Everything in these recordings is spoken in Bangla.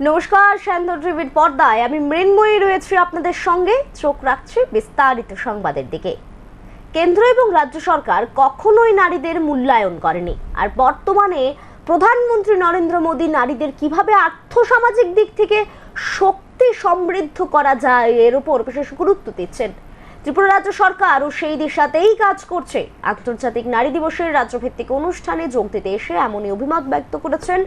নমস্কার, শান্তন টিভির পর্দায় আমি মৃন্ময়ী রয়েছি আপনাদের সঙ্গে। চোখ রাখছি বিস্তারিত সংবাদের দিকে। কেন্দ্র এবং রাজ্য সরকার কখনোই নারীদের মূল্যায়ন করেনি, আর বর্তমানে প্রধানমন্ত্রী নরেন্দ্র মোদী নারীদের কিভাবে আর্থসামাজিক দিক থেকে শক্তি সমৃদ্ধ করা যায় এর উপর বিশেষ গুরুত্ব দিচ্ছেন। ত্রিপুরা রাজ্য সরকারও সেই দিশাতেই কাজ করছে। আন্তর্জাতিক নারী দিবসের রাজ্যভিত্তিক অনুষ্ঠানে যোগ দিতে এসে এমনই অভিমত ব্যক্ত করেছেন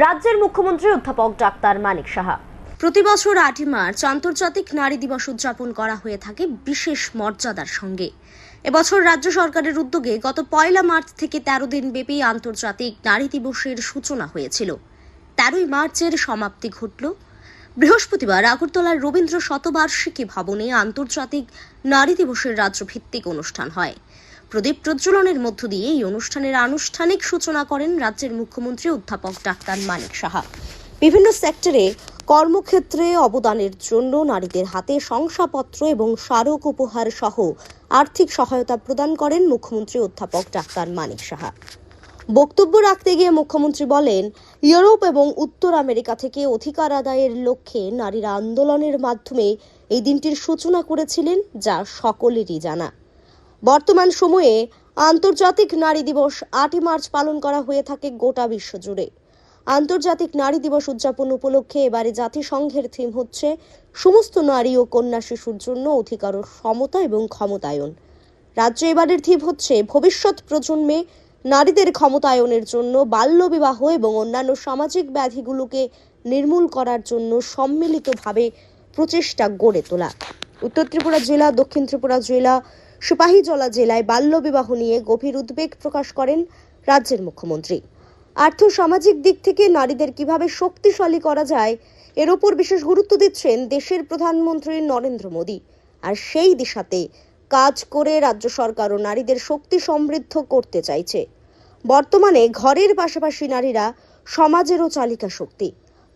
রাজ্যের মুখ্যমন্ত্রী অধ্যাপক ডাক্তার মানিক সাহা। প্রতি বছর 8 মার্চ আন্তর্জাতিক নারী দিবস উদযাপন করা হয়ে থাকে বিশেষ মর্যাদার সঙ্গে। এবছর রাজ্য সরকারের উদ্যোগে গত 1 মার্চ থেকে 13 দিন ব্যাপী আন্তর্জাতিক নারী দিবসের সূচনা হয়েছিল। 13 মার্চের সমাপ্তি ঘটল বৃহস্পতিবার আগরতলার রবীন্দ্র শতবার্ষিকী ভবনে আন্তর্জাতিক নারী দিবসের রাজ্যভিত্তিক অনুষ্ঠান হয়। প্রদীপ প্রজ্বলনের মধ্য দিয়ে এই অনুষ্ঠানের আনুষ্ঠানিক সূচনা করেন রাজ্যের মুখ্যমন্ত্রী অধ্যাপক ডাক্তার মানিক সাহা। বিভিন্ন সেক্টরে কর্মক্ষেত্রে অবদানের জন্য নারীদের হাতে শংসাপত্র এবং স্মারক উপহার সহ আর্থিক সহায়তা প্রদান করেন মুখ্যমন্ত্রী অধ্যাপক ডাক্তার মানিক সাহা। বক্তব্য রাখতে গিয়ে মুখ্যমন্ত্রী বলেন, ইউরোপ এবং উত্তর আমেরিকা থেকে অধিকার আদায়ের লক্ষ্যে নারীরা আন্দোলনের মাধ্যমে এই দিনটির সূচনা করেছিলেন, যা সকলেরই জানা। বর্তমান সময়ে আন্তর্জাতিক নারী দিবস 8 মার্চ পালন করা হয়ে থাকে গোটা বিশ্ব জুড়ে। আন্তর্জাতিক নারী দিবস উদযাপন উপলক্ষে এবারে জাতিসংঘের থিম হচ্ছে সমস্ত নারী ও কন্যা শিশুর জন্য অধিকার ও সমতা এবং ক্ষমতায়ন। রাজ্যে এবারের থিম হচ্ছে ভবিষ্যৎ প্রজন্মে নারীদের ক্ষমতায়নের জন্য বাল্যবিবাহ এবং অন্যান্য সামাজিক ব্যাধিগুলোকে নির্মূল করার জন্য সম্মিলিতভাবে প্রচেষ্টা গড়ে তোলা। উত্তর ত্রিপুরা জেলা, দক্ষিণ ত্রিপুরা জেলা, সিপাহীজলা জেলায় বাল্যবিবাহ নিয়ে গভীর উদ্বেগ প্রকাশ করেন রাজ্যের মুখ্যমন্ত্রী। আর্থসামাজিক দিক থেকে নারীদের কিভাবে শক্তিশালী করা যায় এর ওপর বিশেষ গুরুত্ব দিচ্ছেন দেশের প্রধানমন্ত্রী নরেন্দ্র মোদী। আর সেই দিশাতে কাজ করে রাজ্য সরকারও নারীদের শক্তি সমৃদ্ধ করতে চাইছে। বর্তমানে ঘরের পাশাপাশি নারীরা সমাজেরও চালিকা শক্তি।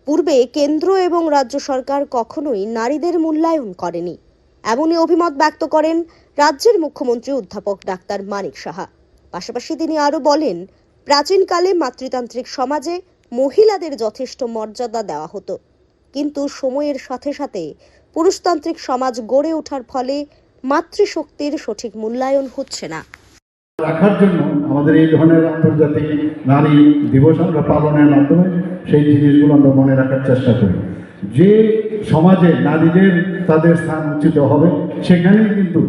পূর্বে কেন্দ্র এবং রাজ্য সরকার কখনোই নারীদের মূল্যায়ন করেনি, এমনই অভিমত ব্যক্ত করেন রাজ্যের মুখ্যমন্ত্রী অধ্যাপক ডাক্তার মানিক সাহা। পাশাপাশি তিনি আরও বলেন, প্রাচীনকালে মাতৃতান্ত্রিক সমাজে মহিলাদের যথেষ্ট মর্যাদা দেওয়া হতো, কিন্তু সময়ের সাথে সাথে পুরুষতান্ত্রিক সমাজ গড়ে ওঠার ফলে মাতৃশক্তির সঠিক মূল্যায়ন হচ্ছে না। রাখার জন্য আমাদের এই ধরনের আন্তর্জাতিক নারী দিবস আমরা পালনের মাধ্যমে সেই জিনিসগুলো আমরা মনে রাখার চেষ্টা করি। যে সমাজে নারীদের তাদের স্থান উচিত হবে, সেখানেই কিন্তু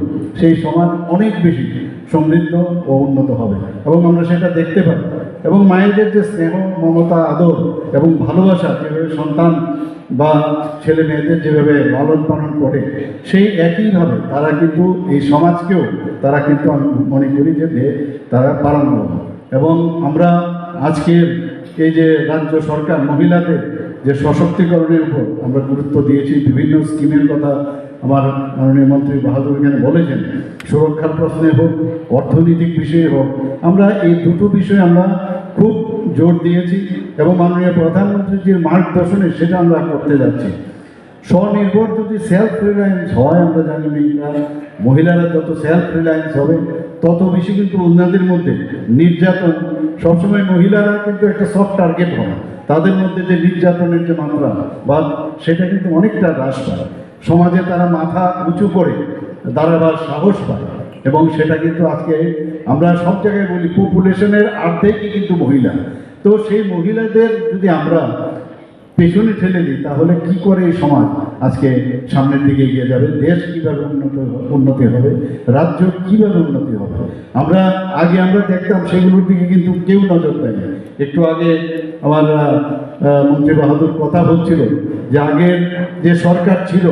সেই সমাজ অনেক বেশি সমৃদ্ধ ও উন্নত হবে এবং আমরা সেটা দেখতে পাই। এবং মায়েদের যে স্নেহ, মমতা, আদর এবং ভালোবাসা যেভাবে সন্তান বা ছেলে মেয়েদের যেভাবে লালন পালন করে, সেই একইভাবে তারা কিন্তু এই সমাজকেও তারা কিন্তু আমি মনে করি যে তারা পালন করবে। এবং আমরা আজকের এই যে রাজ্য সরকার মহিলাদের যে সশক্তিকরণের উপর আমরা গুরুত্ব দিয়েছি, বিভিন্ন স্কিমের কথা আমার মাননীয় মন্ত্রী বাহাদুর এখানে বলেছেন, সুরক্ষার প্রশ্নে হোক, অর্থনৈতিক বিষয়ে হোক, আমরা এই দুটো বিষয়ে আমরা খুব জোর দিয়েছি এবং মাননীয় প্রধানমন্ত্রীর যে মার্গদর্শনে সেটা আমরা করতে যাচ্ছি। স্বনির্ভর যদি সেলফ রিলায়েন্স হয়, আমরা জানি মহিলারা যত সেলফ রিলায়েন্স হবে তত বেশি কিন্তু উন্নতির মধ্যে নির্যাতন, সবসময় মহিলারা কিন্তু একটা সফট টার্গেট হয়, তাদের মধ্যে যে নির্যাতনের যে মাত্রা বা সেটা কিন্তু অনেকটা হ্রাস পায়। সমাজে তারা মাথা উঁচু করে দাঁড়াবার সাহস পায় এবং সেটা কিন্তু আজকে আমরা সব জায়গায় বলি পপুলেশনের অর্ধেকই কিন্তু মহিলা। তো সেই মহিলাদের যদি আমরা পেছনে ঠেলে দিই তাহলে কি করে এই সমাজ আজকে সামনের দিকে এগিয়ে যাবে, দেশ কীভাবে উন্নতি হবে, রাজ্য কীভাবে উন্নতি হবে। আমরা দেখতাম সেগুলোর দিকে কিন্তু কেউ নজর দেয় না। একটু আগে আমার মন্ত্রী বাহাদুর কথা হচ্ছিল যে আগের যে সরকার ছিল,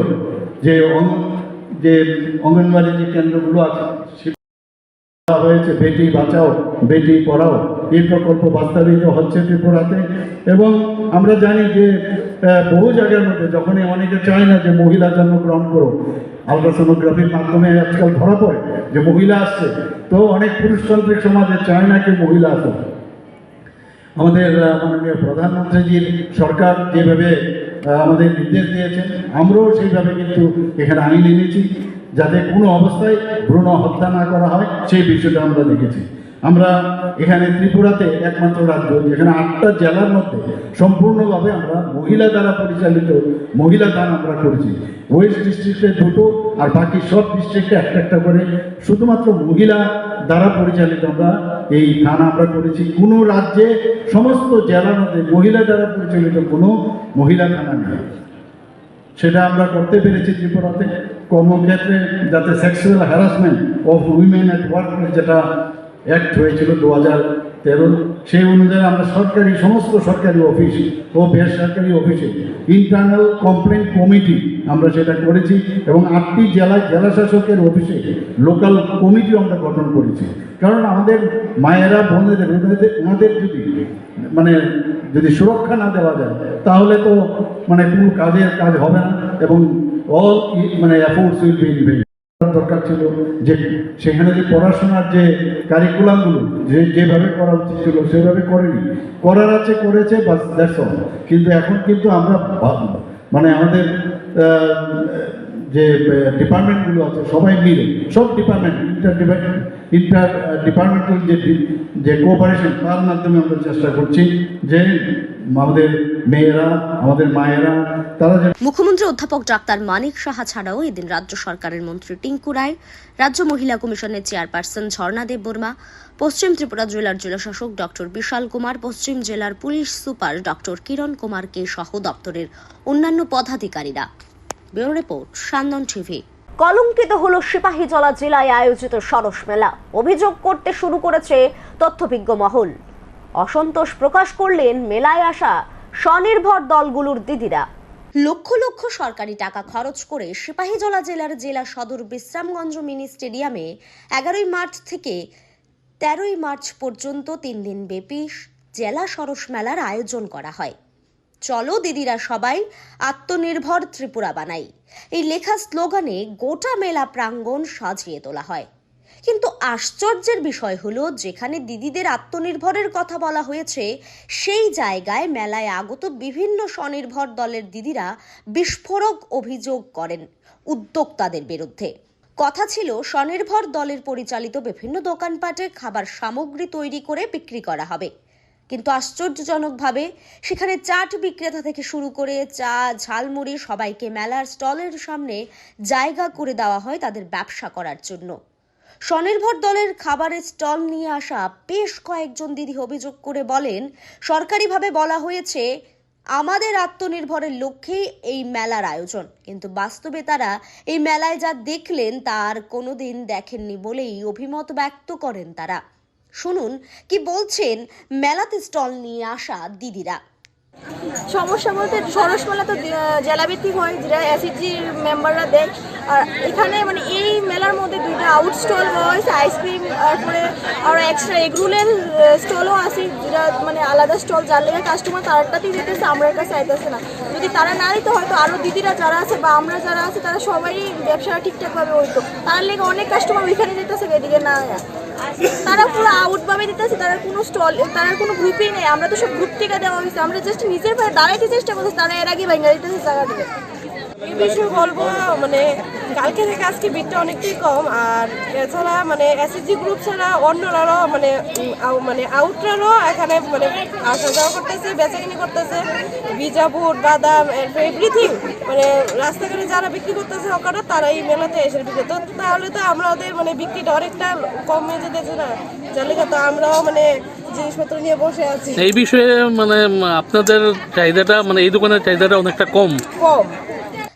যে অঙ্গনওয়াড়ি যে কেন্দ্রগুলো আছে হয়েছে, বেটি বাঁচাও বেটি পড়াও, এই প্রকল্প বাস্তবায়িত হচ্ছে ত্রিপুরাতে। এবং আমরা জানি যে বহু জায়গার মধ্যে যখনই অনেকে চায় না যে মহিলা জন্মগ্রহণ করো, আলট্রাসোনোগ্রাফির মাধ্যমে আজকাল ধরা পড়ে যে মহিলা আসছে, তো অনেক পুরুষতান্ত্রিক সমাজে চায় না কেউ মহিলা আসুক। আমাদের মাননীয় প্রধানমন্ত্রীজির সরকার যেভাবে আমাদের নির্দেশ দিয়েছেন, আমরাও সেইভাবে কিন্তু এখানে আইন এনেছি যাতে কোনো অবস্থায় ভ্রূণ হত্যা না করা হয়, সেই বিষয়টা আমরা দেখেছি। আমরা এখানে ত্রিপুরাতে একমাত্র রাজ্য যেখানে 8টা জেলার মধ্যে সম্পূর্ণভাবে আমরা মহিলা দ্বারা পরিচালিত মহিলা থানা আমরা করেছি। ওয়েস্ট ডিস্ট্রিক্টে 2টো আর বাকি সব ডিস্ট্রিক্টে একটা করে শুধুমাত্র মহিলা দ্বারা পরিচালিত আমরা এই থানা আমরা করেছি। কোনো রাজ্যে সমস্ত জেলার মধ্যে মহিলা দ্বারা পরিচালিত কোনো মহিলা থানা নেই। সেটা আমরা করতে পেরেছি ত্রিপুরাতে। কর্মক্ষেত্রে যাতে sexual harassment of women at work যেটা অ্যাক্ট হয়েছিল 2013, সেই অনুযায়ী আমরা সমস্ত সরকারি অফিস ও বেসরকারি অফিসে ইন্টারনাল কমপ্লেন কমিটি আমরা সেটা করেছি এবং 8টি জেলায় জেলা শাসকের অফিসে লোকাল কমিটিও আমরা গঠন করেছি। কারণ আমাদের মায়েরা বোনেদের ওনাদের যদি সুরক্ষা না দেওয়া যায় তাহলে তো কোনো কাজ হবে না এবং all efforts will be in vein. দরকার ছিল যে সেখানে যে পড়াশোনার যে কারিকুলামগুলো যেভাবে করা উচিত ছিল সেভাবে করেনি, করার আছে করেছে, বাস দ্যাটস অল। কিন্তু এখন কিন্তু আমরা আমাদের যে ডিপার্টমেন্টগুলো আছে সবাই মিলে সব ডিপার্টমেন্ট ইন্টার ডিপার্টমেন্টাল যে কোঅপারেশন তার মাধ্যমে আমরা চেষ্টা করছি যে আমাদের মেয়েরা আমাদের মায়েরা তারা যে মুখ্যমন্ত্রী অধ্যাপক ডাক্তার মানিক সাহা ছাড়াও এদিন রাজ্য সরকারের মন্ত্রী টিঙ্কু রায়, রাজ্য মহিলা কমিশনের চেয়ারপারসন ঝর্ণা দেববর্মা, পশ্চিম ত্রিপুরা জেলার জেলাশাসক ডক্টর বিশাল কুমার, পশ্চিম জেলার police super doctor Kiran Kumar কে সহ দপ্তরের অন্যান্য পদাধিকারীরা। Bureau report, Sandan TV. কলঙ্কিত হলো সিপাহীজলা জেলায় আয়োজিত সরস মেলা। অভিযোগ করতে শুরু করেছে তথ্যভিজ্ঞ মহল। অসন্তোষ প্রকাশ করলেন মেলায় আসা স্বনির্ভর দলগুলোর দিদিরা। লক্ষ লক্ষ সরকারি টাকা খরচ করে সিপাহীজলা জেলার জেলা সদর বিশ্রামগঞ্জ মিনি স্টেডিয়ামে 11ই মার্চ থেকে 13ই মার্চ পর্যন্ত 3 দিন ব্যাপী জেলা সরস মেলার আয়োজন করা হয়। চলো দিদিরা সবাই আত্মনির্ভর ত্রিপুরা বানাই, এই লেখা স্লোগানে গোটা মেলা প্রাঙ্গণ সাজিয়ে তোলা হয়। কিন্তু আশ্চর্যের বিষয় হলো, যেখানে দিদিদের আত্মনির্ভরের কথা বলা হয়েছে সেই জায়গায় মেলায় আগত বিভিন্ন স্বনির্ভর দলের দিদিরা বিস্ফোরক অভিযোগ করেন উদ্যোক্তাদের বিরুদ্ধে। কথা ছিল স্বনির্ভর দলের পরিচালিত বিভিন্ন দোকানপাটে খাবার সামগ্রী তৈরি করে বিক্রি করা হবে, কিন্তু আশ্চর্যজনকভাবে সেখানে চাট বিক্রেতা থেকে শুরু করে চা ঝালমুড়ি সবাইকে মেলার স্টলের সামনে জায়গা করে দেওয়া হয় তাদের ব্যবসা করার জন্য। স্বনির্ভর দলের খাবারের স্টল নিয়ে আসা বেশ কয়েকজন দিদি অভিযোগ করে বলেন, সরকারিভাবে বলা হয়েছে আমাদের আত্মনির্ভরের লক্ষ্যেই এই মেলার আয়োজন, কিন্তু বাস্তবে তারা এই মেলায় যা দেখলেন তার কোনোদিন দেখেননি বলেই অভিমত ব্যক্ত করেন তারা। শুনুন কি বলছেন মেলাতে স্টল নিয়ে আসা দিদিরা। সমস্যা বলতে সরস মেলা তো জেলাভিত্তিক হয়, যেটা এসএসজি মেম্বাররা দেয়। আর এখানে এই মেলার মধ্যে 2টা আউট স্টল হয়েছে, আইসক্রিম তারপরে আর এক্সট্রা এগরোলের স্টলও আছে, যেটা আলাদা স্টল যার লেগে কাস্টমার তারটাতেই দিতেছে, আমরা কাছে আইতেছে না। যদি তারা না দিতে হয়তো আরও দিদিরা যারা আছে বা আমরা যারা আছে তারা সবাই ব্যবসাটা ঠিকঠাকভাবে হইতো, তার লেগে অনেক কাস্টমার ওইখানে দিতেছে, এদিকে না তারা পুরো আউটভাবে দিতেছে, তারা কোনো স্টল তারা কোনো গ্রুপই নেই। আমরা তো সব গ্রুপ থেকে দেওয়া হয়েছে, আমরা জাস্ট নিজের পায়ে দাঁড়াইতে চেষ্টা করছি, তারা এর আগে ভেঙে দিতেছে জায়গাটাকে। এই বিষয়ে বলবো কালকে থেকে আজকে ভিড়টা অনেকটাই কম। আর এছাড়া এসএসজি গ্রুপ ছাড়া অন্যরাও আউটরারও এখানে আসা যাওয়া করতেছে, বেচাকিনি করতেছে, বিজাপুর বাদাম এভরিথিং রাস্তাঘাটে যারা বিক্রি করতেছে ওখানে তারা এই মেলাতে এসে বিক্রি। তো তাহলে তো আমরা ওদের বিক্রিটা অনেকটা কমে যেতেছে না, যার লেগে তো আমরাও জিনিসপত্র নিয়ে বসে আছি। এই বিষয়ে আপনাদের চাহিদাটা এই দোকানের চাহিদাটা অনেকটা কম।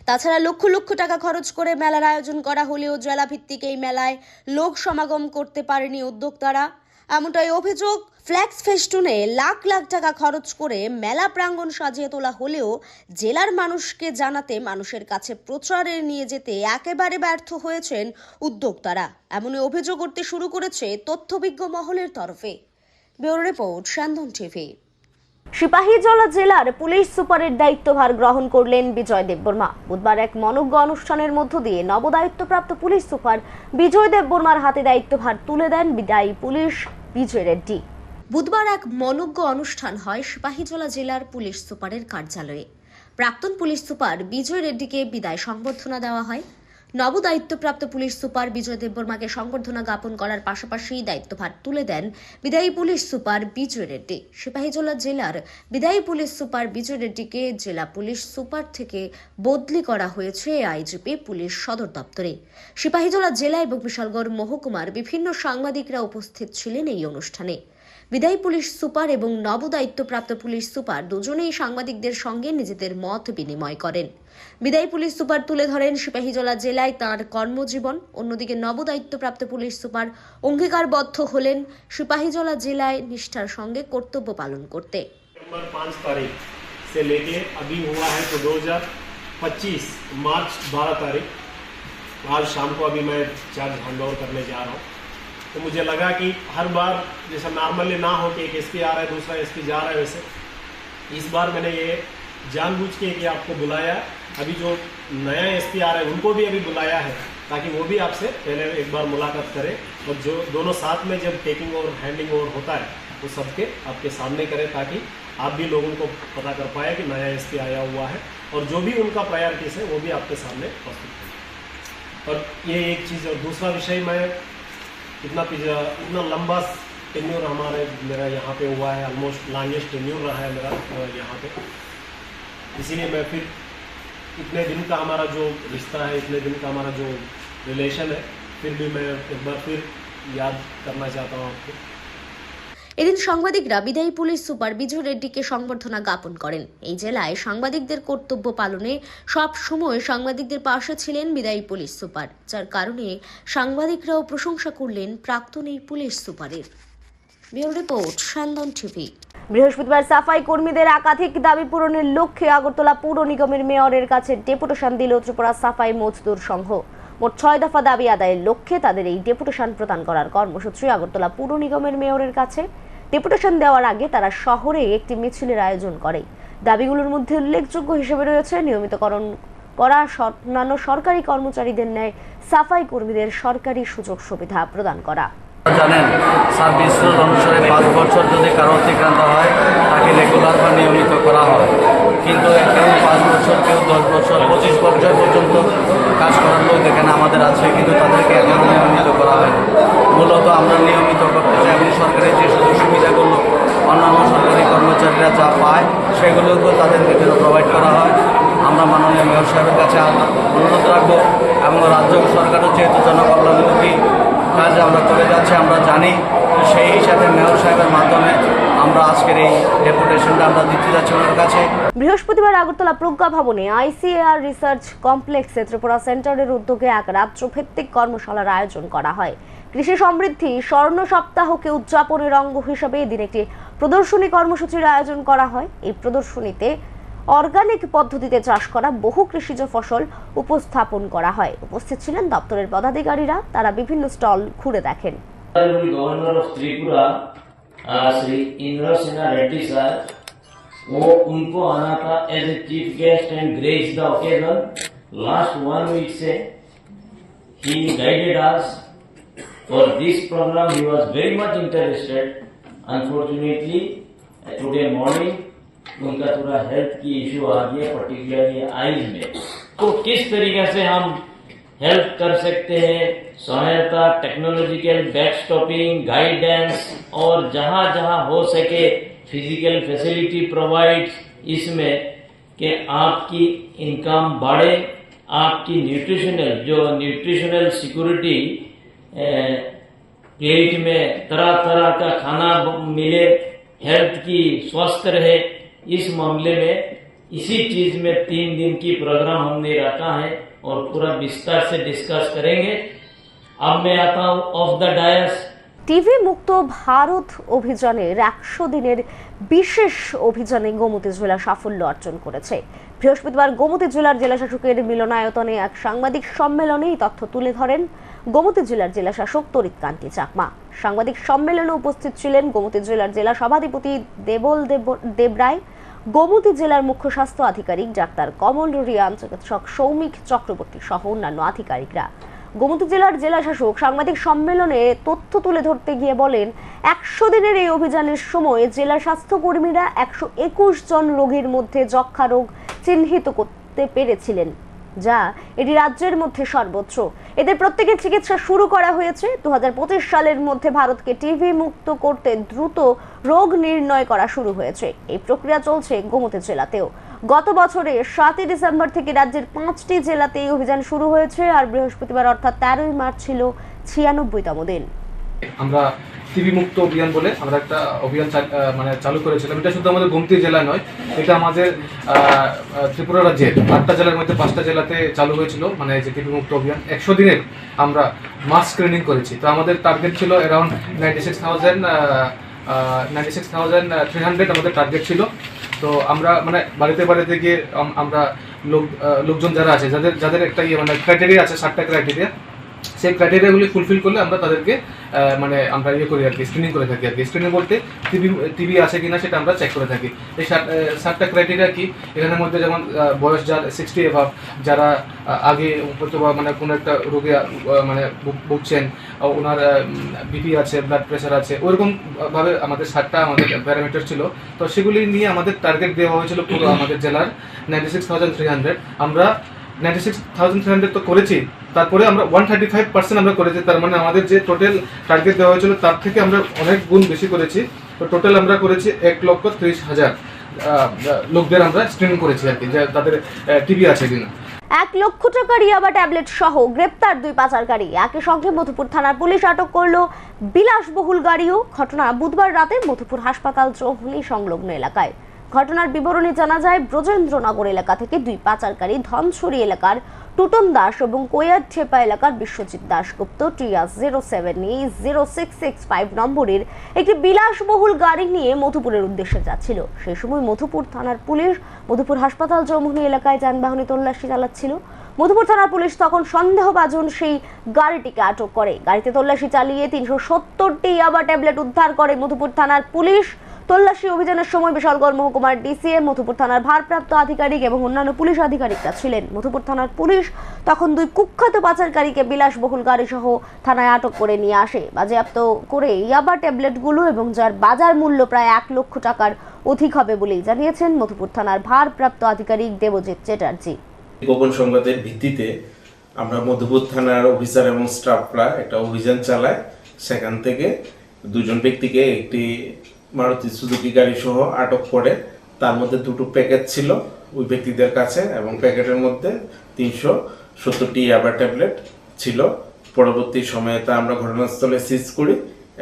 তাছাড়া লক্ষ লক্ষ টাকা খরচ করে মেলার আয়োজন করা হলেও জেলা ভিত্তিক এই মেলায় লোক সমাগম করতে পারেনি উদ্যোক্তারা, এমনটাই অভিযোগ। ফ্ল্যাক্স ফেস্টুনে লাখ লাখ টাকা খরচ করে মেলা প্রাঙ্গণ সাজিয়ে তোলা হলেও জেলার মানুষকে জানাতে, মানুষের কাছে প্রচারে নিয়ে যেতে একেবারে ব্যর্থ হয়েছেন উদ্যোক্তারা, এমনই অভিযোগ করতে শুরু করেছে তথ্যভিজ্ঞ মহলের তরফে। Bureau report, Sandan TV. Sipahijala জেলার পুলিশ সুপারের দায়িত্বভার গ্রহণ করলেন বিজয় দেববর্মা। বুধবার এক মনোজ্ঞ অনুষ্ঠানের মধ্য দিয়ে নবদায়িত্বপ্রাপ্ত পুলিশ সুপার বিজয় দেববর্মার হাতে দায়িত্বভার তুলে দেন বিদায়ী পুলিশ বিজয় রেড্ডি। বুধবার এক মনোজ্ঞ অনুষ্ঠান হয় সিপাহীজলা জেলার পুলিশ সুপারের কার্যালয়ে। প্রাক্তন পুলিশ সুপার বিজয় রেড্ডিকে বিদায় সংবর্ধনা দেওয়া হয়। নবদায়িত্বপ্রাপ্ত পুলিশ সুপার বিজয় দেববর্মাকে সংবর্ধনা জ্ঞাপন করার পাশাপাশি দায়িত্বভার তুলে দেন বিদায়ী পুলিশ সুপার বিজয় রেড্ডি। সিপাহীজলা জেলার বিদায়ী পুলিশ সুপার বিজয় রেড্ডিকে জেলা পুলিশ সুপার থেকে বদলি করা হয়েছে আইজিপি পুলিশ সদর দপ্তরে। সিপাহীজলা জেলা এবং বিশালগড় মহকুমার বিভিন্ন সাংবাদিকরা উপস্থিত ছিলেন এই অনুষ্ঠানে। বিদায়ী পুলিশ সুপার এবং নবদায়িত্বপ্রাপ্ত পুলিশ সুপার দুজনেই সাংবাদিকদের সঙ্গে নিজেদের মত বিনিময় করেন। বিদায়ী পুলিশ সুপার তুলে ধরেন সিপাহীজলা জেলায় তাঁর কর্মজীবন, অন্যদিকে নবদায়িত্বপ্রাপ্ত পুলিশ সুপার অঙ্গীকারবদ্ধ হলেন সিপাহীজলা জেলায় নিষ্ঠার সঙ্গে কর্তব্য পালন করতে। 5 तारीख से लेके अभी हुआ है तो 2025 मार्च 12 तारीख आज शाम को अभी मैं चार्ज हैंड ओवर करने जा रहा हूँ। तो मुझे लगा कि हर बार जैसा नॉर्मली ना हो कि एक एसपी आ रहा है दूसरा एसपी जा रहा है, वैसे इस बार मैंने ये जानबूझ के कि आपको बुलाया, अभी जो नया एसपी आ रहा है उनको भी अभी बुलाया है ताकि वो भी आपसे पहले एक बार मुलाकात करें और जो दोनों साथ में जब टेकिंग और हैंडिंग ओवर होता है वो सबके आपके सामने करें ताकि आप भी लोगों को पता कर पाए कि नया एसपी आया हुआ है और जो भी उनका प्रायोरिटीज है वो भी आपके सामने प्रस्तुत करें। और ये एक चीज़। और दूसरा विषय, मैं इतना लंबा टेन्योर मेरा यहाँ पे हुआ है, ऑलमोस्ट लॉन्गेस्ट टेन्योर रहा है मेरा यहाँ पे, इसीलिए मैं फिर इतने दिन का हमारा जो रिश्ता है, इतने दिन का हमारा जो रिलेशन है, फिर भी मैं एक बार फिर याद करना चाहता हूँ आपको। এদিন সাংবাদিকরা বিদায়ী পুলিশ সুপার বিজয় রেড্ডিকে সংবর্ধনা জ্ঞাপন করেন। এই জেলায় সাংবাদিকদের কর্তব্য পালনে সব সময় সাংবাদিকদের পাশে ছিলেন বিদায়ী পুলিশ সুপার, যার কারণে সাংবাদিকরাও প্রশংসা করলেন প্রাক্তন এই পুলিশ সুপারের। Bureau report, Sandan TV. বৃহস্পতিবার সাফাই কর্মীদের একাধিক দাবি পূরণের লক্ষ্যে আগরতলা পৌর নিগমের মেয়রের কাছে ডেপুটেশন দিল ত্রিপুরা সাফাই মজদুর সংঘ। মোট 6 দফা দাবি আদায়ের লক্ষ্যে তাদের এই ডেপুটেশন প্রদান করার কর্মসূচি আগরতলা পৌর নিগমের মেয়রের কাছে। ডেপুটেশন দেওয়ার আগে তারা শহরে একটি মিছিলের আয়োজন করে। দাবিগুলোর মধ্যে উল্লেখযোগ্য হিসেবে রয়েছে নিয়মিতকরণ করা অন্যান্য সরকারি কর্মচারীদের ন্যায় সাফাই কর্মীদের সরকারি সুযোগ সুবিধা প্রদান করা। জানেন, সার্ভিস রুল অনুসারে 5 বছর যদি কারো অতিক্রান্ত হয় তাকে রেগুলার বা নিয়মিত করা হয়, কিন্তু কেউ 5 বছর, কেউ 10 বছর, 25 বছর পর্যন্ত কাজ করার লোক এখানে আমাদের আছে, কিন্তু তাদেরকে এখনও নিয়মিত করা হয়। মূলত আমরা নিয়মিত করতে চাই এবং সরকারের যে সুযোগ সুবিধাগুলো অন্যান্য সরকারি কর্মচারীরা যা পায় সেগুলোকেও তাদেরকে প্রোভাইড করা হয়। আমরা মাননীয় মেয়র সাহেবের কাছে অনুরোধ রাখবো এবং রাজ্য সরকারও যেহেতু জনকল্যাণমুখী কাজ আমরা করে যাচ্ছি, আমরা জানি, সেই হিসাবে মেয়র সাহেবের মাধ্যমে আমরা আজকের এই ডেপুটেশনটা আমরা দিতে যাচ্ছি ওনার কাছে। বৃহস্পতিবার আগরতলা প্রজ্ঞা ভবনে আইসিএআর রিসার্চ কমপ্লেক্সে ত্রিপুরা সেন্টারের উদ্যোগে এক রাজ্যভিত্তিক কর্মশালার আয়োজন করা হয়। কৃষি সমৃদ্ধি স্বর্ণ সপ্তাহকে উদযাপনের অঙ্গ হিসেবে এদিন একটি প্রদর্শনী কর্মসূচির আয়োজন করা হয়। এই প্রদর্শনীতে অর্গানিক পদ্ধতিতে চাষ করা বহু কৃষিজ ফসল উপস্থাপন করা হয়। উপস্থিত ছিলেন দপ্তরের পদাধিকারীরা, তারা বিভিন্ন স্টল ঘুরে দেখেন। Governor of Tripura Shri Indra Sinha Reddy sir, वो उनको आना था as a chief guest and grace the occasion. Last 1 week से ही guided us for this programme. He was very much interested. Unfortunately today morning उनका थोड़ा हेल्थ की इश्यू आ गया, पर्टिकुलरली आईज में। तो किस तरीके से हम हेल्प कर सकते हैं, सहायता, टेक्नोलॉजिकल बैकस्टॉपिंग, गाइडेंस और जहां जहां हो सके फिजिकल फैसिलिटी प्रोवाइड, इसमें कि आपकी इनकम बढ़े, आपकी न्यूट्रिशनल सिक्योरिटी, प्लेट में तरह तरह का खाना मिले, हेल्थ की स्वस्थ रहे, इस मामले में इसी चीज में 3 दिन की प्रोग्राम हमने रखा है और पूरा विस्तार से डिस्कस करेंगे। अब मैं आता हूँ ऑफ द डायस। টিভি মুক্ত ভারত অভিযানের 100 দিনের বিশেষ অভিযানে গোমতী জেলা সাফল্য অর্জন করেছে। বৃহস্পতিবার গোমতী জেলার জেলাশাসকের মিলনায়তনে এক সাংবাদিক সম্মেলনে এই তথ্য তুলে ধরেন গোমতী জেলার জেলাশাসক তরিৎ কান্তি চাকমা। সাংবাদিক সম্মেলনে উপস্থিত ছিলেন গোমতী জেলার জেলা সভাধিপতি দেবল দেবরায়, গোমতী জেলার মুখ্য স্বাস্থ্য আধিকারিক ডাক্তার কমল রিয়ান, চিকিৎসক সৌমিক চক্রবর্তী সহ অন্যান্য আধিকারিকরা। গোমতী জেলার জেলাশাসক সাংবাদিক সম্মেলনে তথ্য তুলে ধরতে গিয়ে বলেন, 100 দিনের এই অভিযানের সময় জেলা স্বাস্থ্যকর্মীরা 121 জন রোগীর মধ্যে যক্ষ্মা রোগ চিহ্নিত করতে পেরেছিলেন। যা এটি রাজ্যের মধ্যে সর্বোচ্চ। এদের প্রত্যেকের চিকিৎসা শুরু করা হয়েছে। 2025 সালের মধ্যে ভারতকে টিভি মুক্ত করতে দ্রুত রোগ নির্ণয় করা শুরু হয়েছে। এই প্রক্রিয়া চলছে গোমতী জেলাতেও। গত বছরে 7 ডিসেম্বর থেকে রাজ্যের 5টি জেলাতে এই অভিযান শুরু হয়েছে, আর বৃহস্পতিবার অর্থাৎ 13 মার্চ ছিল 96তম দিন। আমরা টিভি মুক্ত অভিযান বলে আমরা একটা অভিযান চালু করেছিলাম। এটা শুধু আমাদের গোমতী জেলায় নয়, এটা আমাদের ত্রিপুরা রাজ্যের 8টা জেলার মধ্যে 5টা জেলাতে চালু হয়েছিল। মানে যে টিভি মুক্ত অভিযান 100 দিনের আমরা মাস স্ক্রিনিং করেছি। তো আমাদের টার্গেট ছিল অ্যারাউন্ড 96,300 আমাদের টার্গেট ছিল। তো আমরা মানে বাড়িতে বাড়িতে গিয়ে আমরা লোকজন যারা আছে যাদের একটা মানে ক্রাইটেরিয়া আছে, 7টা ক্রাইটেরিয়া, সেই ক্রাইটেরিয়াগুলি ফুলফিল করলে আমরা তাদেরকে মানে আমরা করি আর কি, স্ক্রিনিং করে থাকি আর কি। স্ক্রিনিং বলতে টিভি আছে কিনা সেটা আমরা চেক করে থাকি। এই 7টা ক্রাইটেরিয়া কি, এখানের মধ্যে যেমন বয়স যার 60 এভাব, যারা আগে মানে কোনো একটা রোগে মানে ভুগছেন, ওনার বিপি আছে, ব্লাড প্রেশার আছে, ওইরকমভাবে আমাদের 7টা আমাদের প্যারামিটার ছিল। তো সেগুলি নিয়ে আমাদের টার্গেট দেওয়া হয়েছিল পুরো আমাদের জেলার 96,300। আমরা 96,300 তো করেছি, তারপরে আমরা 135% আমরা করেছি। তার মানে আমাদের যে টোটাল টার্গেট দেওয়া হয়েছিল তার থেকে আমরা অনেক গুণ বেশি করেছি। তো টোটাল আমরা করেছি 1,30,000 লোকদের আমরা স্ক্রিনিং করেছি আর কি, যে তাদের টিবি আছে কিনা। 1 লক্ষ টাকার ইয়াবা ট্যাবলেট সহ গ্রেপ্তার 2 পাচারকারী। একই সঙ্গে মধুপুর থানার পুলিশ আটক করলো বিলাসবহুল গাড়িও। ঘটনা বুধবার রাতে মধুপুর হাসপাতাল চৌমুহনী সংলগ্ন এলাকায়। ঘটনার বিবরণী জানা যায়, ব্রজেন্দ্রনগর এলাকা থেকে 2 পাচারকারী ধনছড়ি এলাকার টুটন দাস এবং কোয়ারঠেপা এলাকার বিশ্বজিৎ দাশগুপ্ত টিয়া 070665 নম্বরের একটি বিলাসবহুল গাড়ি নিয়ে মধুপুরের উদ্দেশ্যে যাচ্ছিল। সেই সময় মধুপুর থানার পুলিশ মধুপুর হাসপাতাল চৌমুহনী এলাকায় যানবাহনে তল্লাশি চালাচ্ছিল। মধুপুর থানার পুলিশ তখন সন্দেহভাজন সেই গাড়িটিকে আটক করে। গাড়িতে তল্লাশি চালিয়ে 370টি ইয়াবা ট্যাবলেট উদ্ধার করে মধুপুর থানার পুলিশ। তল্লাশি অভিযানের সময় বিশালগড় মহকুমার ডিসিএম, মধুপুর থানার ভারপ্রাপ্ত আধিকারিক এবং অন্যান্য পুলিশ আধিকারিকরা ছিলেন। মধুপুর থানার পুলিশ তখন 2 কুখ্যাত পাচারকারীকে বিলাসবহুল গাড়ি সহ থানায় আটক করে নিয়ে আসে। বাজেয়াপ্ত করে ইয়াবা ট্যাবলেটগুলো এবং যার বাজার মূল্য প্রায় 1 লক্ষ টাকার অধিক হবে বলেই জানিয়েছেন মধুপুর থানার ভারপ্রাপ্ত আধিকারিক দেবজিৎ চ্যাটার্জি। গোপন সংবাদের ভিত্তিতে আমরা মধুপুর থানার অফিসার এবং স্টাফরা একটা অভিযান চালাই। সেখান থেকে 2 জন ব্যক্তিকে একটি মারুতি সুজুকি গাড়ি সহ আটক করে। তার মধ্যে 2টো প্যাকেট ছিল ওই ব্যক্তিদের কাছে, এবং প্যাকেটের মধ্যে 370টি ইয়াবা ট্যাবলেট ছিল। পরবর্তী সময়ে তা আমরা ঘটনাস্থলে সিজ করি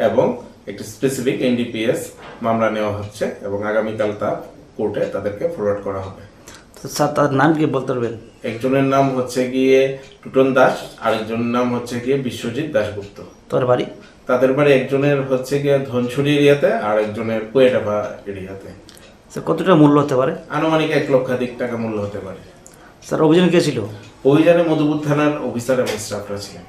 এবং একটি স্পেসিফিক এনডিপিএস মামলা নেওয়া হচ্ছে, এবং আগামীকাল তা কোর্টে তাদেরকে ফরওয়ার্ড করা হবে। স্যার, তার নাম কি বলতে পারবেন? একজনের নাম হচ্ছে গিয়ে টুটন দাস, আরেকজনের নাম হচ্ছে গিয়ে বিশ্বজিৎ দাশগুপ্ত। তোর বাড়ি? তাদের বাড়ি একজনের হচ্ছে গিয়ে ধনছড়ি এরিয়াতে আর একজনের কোয়েটাপা এরিয়াতে। স্যার, কতটা মূল্য হতে পারে? আনুমানিক 1 লক্ষাধিক টাকা মূল্য হতে পারে। স্যার, অভিযানে কে ছিল? অভিযানে মধুপুর থানার অফিসার এবং স্টাফরা ছিলেন।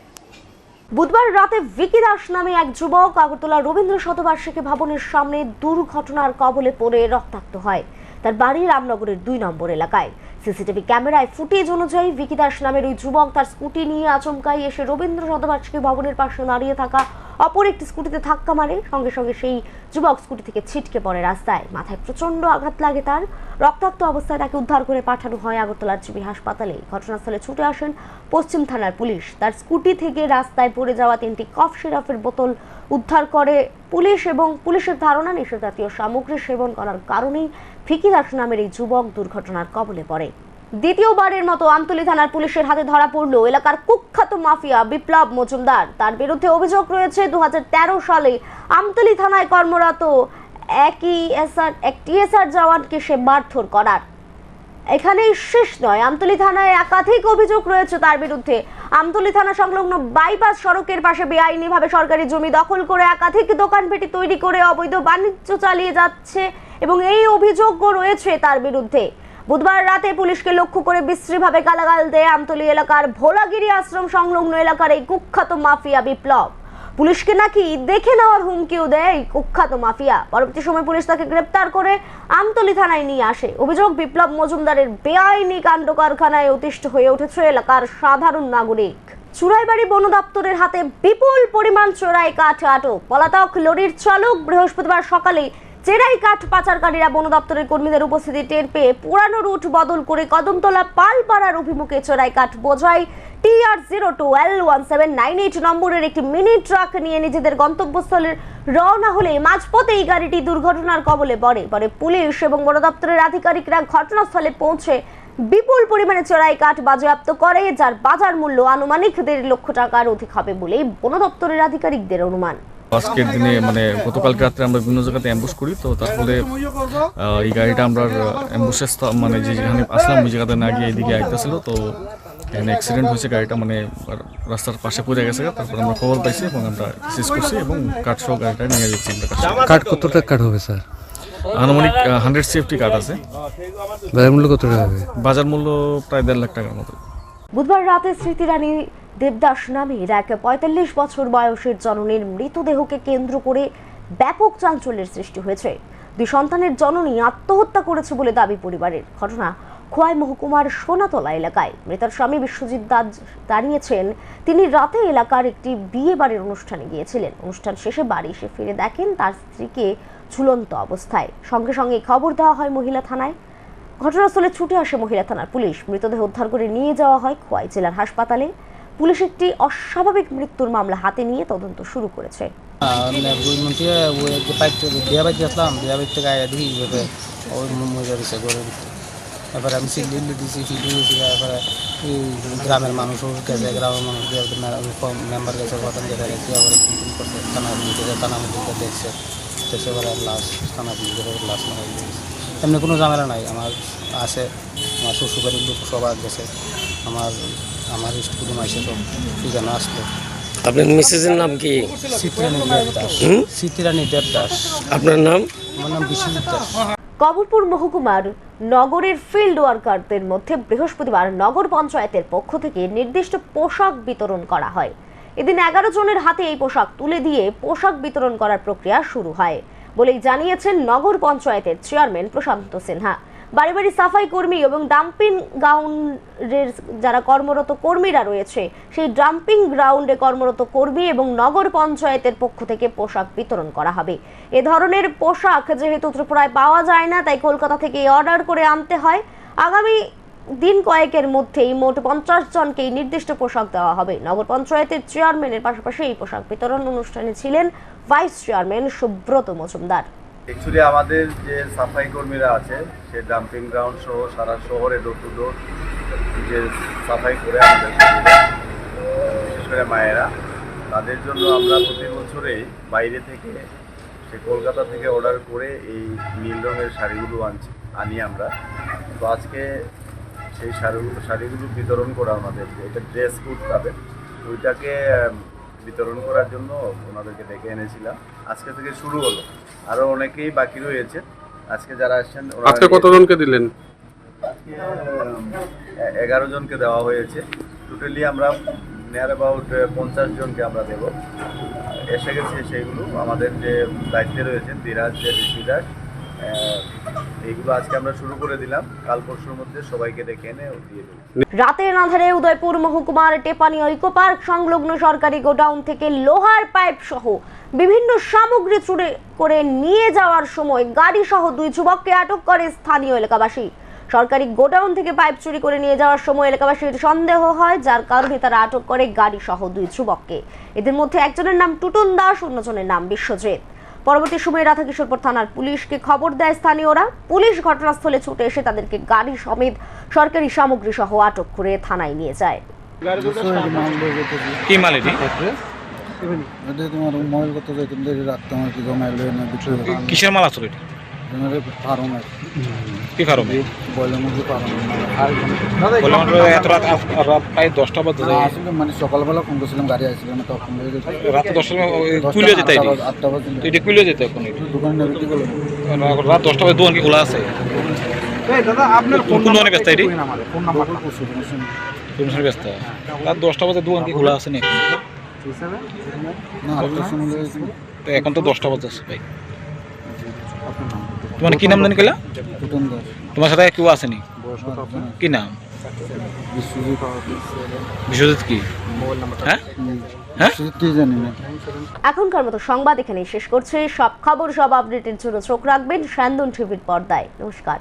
বুধবার রাতে ভিকি দাস নামে এক যুবক আগরতলা রবীন্দ্র শতবার্ষিকী ভবনের সামনে দুর্ঘটনার কবলে পড়ে রক্তাক্ত হয়। তার বাড়ি রামনগরের 2 নম্বর এলাকায়। সিসিটিভি ক্যামেরায় ফুটেজ অনুযায়ী ভিকি দাস নামের ওই যুবক তার স্কুটি নিয়ে আচমকাই এসে রবীন্দ্র শতবার্ষিকী ভবনের পাশে দাঁড়িয়ে থাকা অপর একটি স্কুটিতে ধাক্কা মারে। সঙ্গে সঙ্গে সেই যুবক স্কুটি থেকে ছিটকে পড়ে রাস্তায়। মাথায় প্রচন্ড আঘাত লাগে তার। রক্তাক্ত অবস্থায় তাকে উদ্ধার করে পাঠানো হয় আগরতলার জিবি হাসপাতালে। ঘটনাস্থলে ছুটে আসেন পশ্চিম থানার পুলিশ। তার স্কুটি থেকে রাস্তায় পড়ে যাওয়া 3টি কফ সিরাপের বোতল উদ্ধার করে পুলিশ, এবং পুলিশের ধারণা নিষেধাজ্ঞ সামগ্রী সেবন করার কারণেই ভিকি দাস নামের এই যুবক দুর্ঘটনার কবলে পড়ে। দ্বিতীয়বারের মতো আমতলী থানার পুলিশের হাতে ধরা পড়ল এলাকার কুখ্যাত মাফিয়া বিপ্লব মজুমদার। তার বিরুদ্ধে অভিযোগ রয়েছে 2013 সালে আমতলী থানায় কর্মরত এক টিএসআর জওয়ানকে সে মারধর করার। এখানেই শেষ নয়, আমতলী থানায় একাধিক অভিযোগ রয়েছে তার বিরুদ্ধে। আমতলী থানা সংলগ্ন বাইপাস সড়কের পাশে বেআইনিভাবে সরকারি জমি দখল করে একাধিক দোকানপেটি তৈরি করে অবৈধ বাণিজ্য চালিয়ে যাচ্ছে, এবং এই অভিযোগও রয়েছে তার বিরুদ্ধে। বুধবার রাতে পুলিশকে লক্ষ্য করে বিশ্রীভাবে গালাগাল দেয় আমতলী এলাকার ভোলাগিরি আশ্রম সংলগ্ন এলাকার এই কুখ্যাত মাফিয়া বিপ্লব। পুলিশকে নাকি দেখে নেওয়ার হুমকিও দেয় এই কুখ্যাত মাফিয়া। পরবর্তী সময় পুলিশ তাকে গ্রেপ্তার করে আমতলী থানায় নিয়ে আসে। অভিযোগ, বিপ্লব মজুমদারের বেআইনি কাণ্ড কারখানায় অতিষ্ঠ হয়ে উঠেছে এলাকার সাধারণ নাগরিক। চুরাইবাড়ি বন দপ্তরের হাতে বিপুল পরিমাণ চোরাই কাঠ আটক। পলাতক লরির চালক বৃহস্পতিবার সকালে চেরাই কাঠ পাচারকারীরা বন দপ্তরের কর্মীদের উপস্থিতি টের পেয়ে পুরানো রুট বদল করে কদমতলা পালপাড়ার অভিমুখে চেরাই কাঠ বোঝাই TR02L1798 নম্বরের একটি মিনি ট্রাক নিয়ে নিজেদের গন্তব্যস্থলে রওনা হলে মাঝপথে এই গাড়িটি দুর্ঘটনার কবলে পড়ে। পরে পুলিশ এবং বন দপ্তরের আধিকারিকরা ঘটনাস্থলে পৌঁছে বিপুল পরিমাণে চেরাই কাঠ বাজেয়াপ্ত করে, যার বাজার মূল্য আনুমানিক 1.5 লক্ষ টাকার অধিক হবে বলে বন দপ্তরের আধিকারিকদের অনুমান। আজকের দিনে মানে গতকালকে রাত্রে আমরা বিভিন্ন জায়গাতে অ্যাম্বুশ করি, তো তার ফলে এই গাড়িটা আমরা অ্যাম্বুশের মানে যেখানে আসলাম ওই জায়গাতে না গিয়ে এদিকে আইতেছিল, তো এখানে অ্যাক্সিডেন্ট হয়েছে, গাড়িটা মানে রাস্তার পাশে পড়ে গেছে। তারপর আমরা খবর পাইছি এবং আমরা সিজ করছি এবং কাঠ সহ গাড়িটা নিয়ে যাচ্ছি। কাঠ কত টাকা কাঠ হবে স্যার? আনুমানিক 100 CFT কাঠ আছে। বাজার মূল্য কত টাকা হবে? বাজার মূল্য প্রায় 1.5 লাখ টাকার মতো। বুধবার রাতে স্মৃতিরানী দেবদাস নামের এক 45 বছর বয়সের জননীর মৃতদেহকে কেন্দ্র করে ব্যাপক চাঞ্চল্যের সৃষ্টি হয়েছে। 2 সন্তানের জননী আত্মহত্যা করেছে বলে দাবি পরিবারের। ঘটনা খোয়াই মহকুমার সোনাতলা এলাকায়। মৃতার স্বামী বিশ্বজিৎ দাস জানিয়েছেন, তিনি রাতে এলাকার একটি বিয়ে বাড়ির অনুষ্ঠানে গিয়েছিলেন। অনুষ্ঠান শেষে বাড়ি এসে ফিরে দেখেন তার স্ত্রীকে ঝুলন্ত অবস্থায়। সঙ্গে সঙ্গে খবর দেওয়া হয় মহিলা থানায়। ঘটনাস্থলে ছুটে আসে মহিলা থানার পুলিশ। মৃতদেহ উদ্ধার করে নিয়ে যাওয়া হয় খোয়াই জেলার হাসপাতালে। পুলিশ একটি অস্বাভাবিক মৃত্যুর মামলা হাতে নিয়ে তদন্ত শুরু করেছে। এবার আমি সিগন্যাল দিয়েছি, এবারে এই গ্রামের মানুষও গেছে, গ্রামের মানুষ মেম্বার গেছে, প্রধান গেছে, এবারে ফোন করছে থানার ভিতরে, থানার মধ্যে দেখছে এবারে লাশ থানার ভিতরে লাশ মারা গেছে। এমনি কোনো ঝামেলা নাই। আমার আছে, আমার শ্বশুরবাড়ির লোক সবার গেছে, আমার স্কুল মাইসে সব ঠিকানা আসলো। আপনার মিসেসের নাম কি? স্মৃতিরানী দেবদাস। আপনার নাম? আমার নাম বিশ্বজিৎ দাস। কমলপুর মহকুমার নগরের ফিল্ড ওয়ার্কারদের মধ্যে বৃহস্পতিবার নগর পঞ্চায়েতের পক্ষ থেকে নির্দিষ্ট পোশাক বিতরণ করা হয়। এদিন 11 জনের হাতে এই পোশাক তুলে দিয়ে পোশাক বিতরণ করার প্রক্রিয়া শুরু হয় বলেই জানিয়েছেন নগর পঞ্চায়েতের চেয়ারম্যান প্রশান্ত সিনহা। বাড়ি বাড়ি সাফাই কর্মী এবং ডাম্পিং গ্রাউন্ডের যারা কর্মরত কর্মীরা রয়েছে, সেই ডাম্পিং গ্রাউন্ডে কর্মরত কর্মী এবং নগর পঞ্চায়েতের পক্ষ থেকে পোশাক বিতরণ করা হবে। এ ধরনের পোশাক যেহেতু ত্রিপুরায় পাওয়া যায় না, তাই কলকাতা থেকে অর্ডার করে আনতে হয়। আগামী দিন কয়েকের মধ্যেই মোট 50 জনকে এই নির্দিষ্ট পোশাক দেওয়া হবে। নগর পঞ্চায়েতের চেয়ারম্যানের পাশাপাশি এই পোশাক বিতরণ অনুষ্ঠানে ছিলেন vice chairman Subrata Majumdar. Actually আমাদের যে সাফাই কর্মীরা আছে, সে ডাম্পিং গ্রাউন্ড সহ সারা শহরে ডোর টু ডোর যে সাফাই করে আমাদের বিশেষ করে মায়েরা, তাদের জন্য আমরা প্রতি বছরেই বাইরে থেকে সে কলকাতা থেকে অর্ডার করে এই নীল রঙের শাড়িগুলো আনি আমরা। তো আজকে সেই শাড়িগুলো বিতরণ করা আমাদের, এটা ড্রেস কোড তাদের, ওইটাকে বিতরণ করার জন্য ওনাদেরকে ডেকে এনেছিলাম। আজকে থেকে শুরু হলো, আরও অনেকেই বাকি রয়েছে। আজকে যারা আসছেন, আজকে কতজনকে দিলেন? 11 জনকে দেওয়া হয়েছে। টোটালি আমরা নিয়ার অ্যাবাউট 50 জনকে আমরা দেব। এসে গেছে সেইগুলো। আমাদের যে দায়িত্বে রয়েছেন বিরাজ, ঋষি দাস, এইগুলো আজকে আমরা শুরু করে দিলাম। কাল পরশুর মধ্যে সবাইকে ডেকে এনে দিয়ে দেব। রাতের আঁধারে উদয়পুর মহকুমার টেপানি ইকো পার্ক সংলগ্ন সরকারি গোডাউন থেকে লোহার পাইপ সহ বিভিন্ন সামগ্রী চুরি করে নিয়ে যাওয়ার সময় গাড়ি সহ 2 যুবককে আটক করে স্থানীয় এলাকাবাসী। সরকারি গোডাউন থেকে পাইপ চুরি করে নিয়ে যাওয়ার সময় এলাকাবাসীর সন্দেহ হয়, যার কারণে তারা আটক করে গাড়ি সহ 2 যুবককে। এদের মধ্যে একজনের নাম টুটুন দাস, অন্যজনের নাম বিশ্বজিৎ। পরবর্তী সময়ে রাধাকিশোরপুর থানার পুলিশকে খবর দেয় স্থানীয়রা। পুলিশ ঘটনাস্থলে ছুটে এসে তাদেরকে গাড়ি সমেত সরকারি সামগ্রী সহ আটক করে থানায় নিয়ে যায়। কি মাল এটি? তোমার মোবাইল কত রাখতে আমার কি জমা কিসের মাল আসলে? ফার্মের কি ফার্ম? বয়লের মধ্যে এত রাত প্রায় 10টা বাজে আসলে মানে সকালবেলা ফোন করছিলাম, গাড়ি আসছিল না, তখন রাতে 10টা কুলিয়ে যেতে 8টা বাজে এটা কুলিয়ে যেতে এখন দোকানে কি বলে রাত 10টা বাজে দোকান কি খোলা আছে? দাদা আপনার কোন দোকানে ব্যস্ত এটি? ফোন নাম্বার ব্যস্ত রাত 10টা বাজে দোকান কি খোলা আছে না? এখন তো 10টা বাজে আছে ভাই। তোমার কি নাম জানি কইলা? তোমার সাথে কেউ আসেনি? কি নাম? বিশ্বজিৎ। কি? হ্যাঁ হ্যাঁ কি জানি না। এখনকার মতো সংবাদ এখানেই শেষ করছে। সব খবর সব আপডেটের জন্য চোখ রাখবেন স্যান্দন টিভির পর্দায়। নমস্কার।